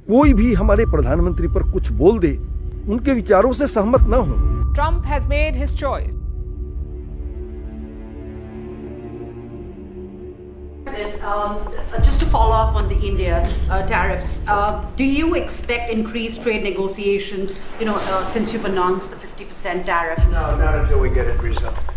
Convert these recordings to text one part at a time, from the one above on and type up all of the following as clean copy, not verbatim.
कोई भी हमारे प्रधानमंत्री पर कुछ बोल दे, उनके विचारों से सहमत न हो। Trump has made his choice. Just to follow up on the India tariffs, do you expect increased trade negotiations, since you've announced the 50% tariff? No, not until we get it resolved.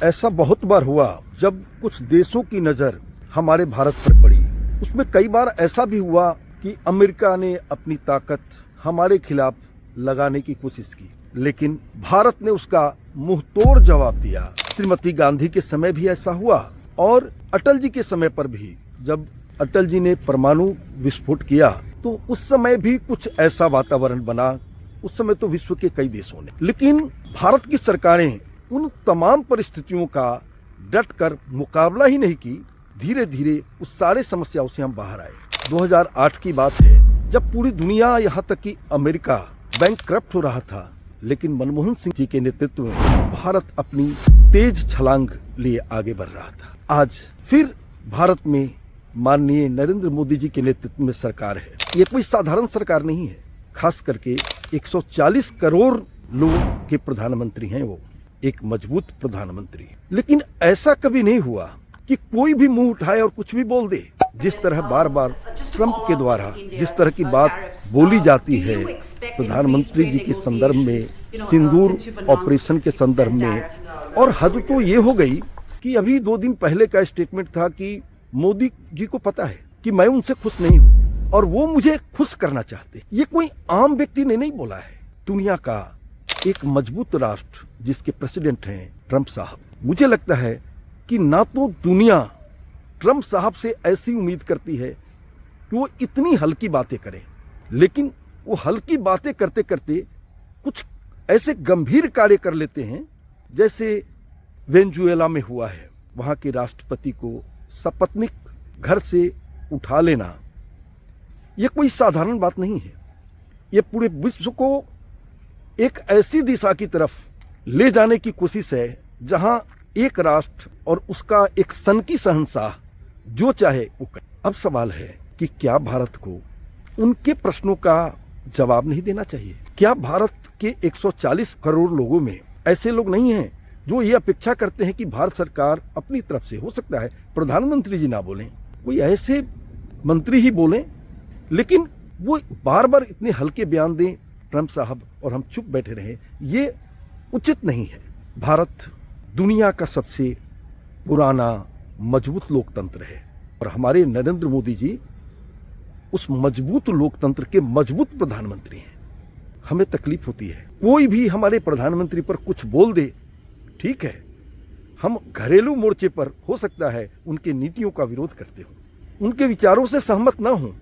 ऐसा बहुत बार हुआ जब कुछ देशों की नजर हमारे भारत पर पड़ी। उसमें कई बार ऐसा भी हुआ कि अमेरिका ने अपनी ताकत हमारे खिलाफ लगाने की कोशिश की, लेकिन भारत ने उसका मुंहतोड़ जवाब दिया। श्रीमती गांधी के समय भी ऐसा हुआ और अटल जी के समय पर भी, जब अटल जी ने परमाणु विस्फोट किया तो उस समय भी कुछ ऐसा वातावरण बना। उस समय तो विश्व के कई देशों ने, लेकिन भारत की सरकारें उन तमाम परिस्थितियों का डट कर मुकाबला ही नहीं की। धीरे धीरे उस सारे समस्याओं से हम बाहर आए। 2008 की बात है, जब पूरी दुनिया यहाँ तक कि अमेरिका बैंकक्रप्ट हो रहा था, लेकिन मनमोहन सिंह जी के नेतृत्व में भारत अपनी तेज छलांग लिए आगे बढ़ रहा था। आज फिर भारत में माननीय नरेंद्र मोदी जी के नेतृत्व में सरकार है। ये कोई साधारण सरकार नहीं है, खास करके 140 करोड़ लोगों के प्रधानमंत्री हैं वो, एक मजबूत प्रधानमंत्री। लेकिन ऐसा कभी नहीं हुआ कि कोई भी मुंह उठाए और कुछ भी बोल दे। जिस तरह बार बार ट्रंप के द्वारा जिस तरह की बात बोली जाती है प्रधानमंत्री जी के संदर्भ में, सिंदूर ऑपरेशन के संदर्भ में, और हद तो ये हो गई कि अभी 2 दिन पहले का स्टेटमेंट था कि मोदी जी को पता है कि मैं उनसे खुश नहीं हूं और वो मुझे खुश करना चाहते। ये कोई आम व्यक्ति ने नहीं बोला है। दुनिया का एक मजबूत राष्ट्र जिसके प्रेसिडेंट हैं ट्रंप साहब, मुझे लगता है कि ना तो दुनिया ट्रंप साहब से ऐसी उम्मीद करती है कि वो इतनी हल्की बातें करें, लेकिन वो हल्की बातें करते करते कुछ ऐसे गंभीर कार्य कर लेते हैं, जैसे वेनेजुएला में हुआ है। वहाँ के राष्ट्रपति को सपत्नीक घर से उठा लेना, ये कोई साधारण बात नहीं है। ये पूरे विश्व को एक ऐसी दिशा की तरफ ले जाने की कोशिश है जहां एक राष्ट्र और उसका एक सनकी शहंशाह जो चाहे वो करे। अब सवाल है कि क्या भारत को उनके प्रश्नों का जवाब नहीं देना चाहिए? क्या भारत के 140 करोड़ लोगों में ऐसे लोग नहीं हैं जो ये अपेक्षा करते हैं कि भारत सरकार अपनी तरफ से, हो सकता है प्रधानमंत्री जी ना बोलें, कोई ऐसे मंत्री ही बोलें, लेकिन वो बार बार इतने हल्के बयान दें ट्रंप साहब और हम चुप बैठे रहें, ये उचित नहीं है। भारत दुनिया का सबसे पुराना मजबूत लोकतंत्र है और हमारे नरेंद्र मोदी जी उस मजबूत लोकतंत्र के मजबूत प्रधानमंत्री हैं। हमें तकलीफ होती है, कोई भी हमारे प्रधानमंत्री पर कुछ बोल दे, ठीक है, हम घरेलू मोर्चे पर हो सकता है उनके नीतियों का विरोध करते हो, उनके विचारों से सहमत ना हो,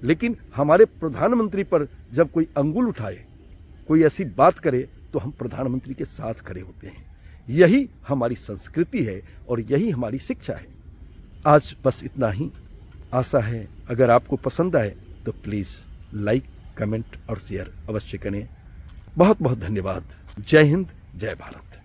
लेकिन हमारे प्रधानमंत्री पर जब कोई अंगुल उठाए, कोई ऐसी बात करे, तो हम प्रधानमंत्री के साथ खड़े होते हैं। यही हमारी संस्कृति है और यही हमारी शिक्षा है। आज बस इतना ही। आशा है अगर आपको पसंद आए तो प्लीज़ लाइक, कमेंट और शेयर अवश्य करें। बहुत बहुत धन्यवाद। जय हिंद, जय भारत।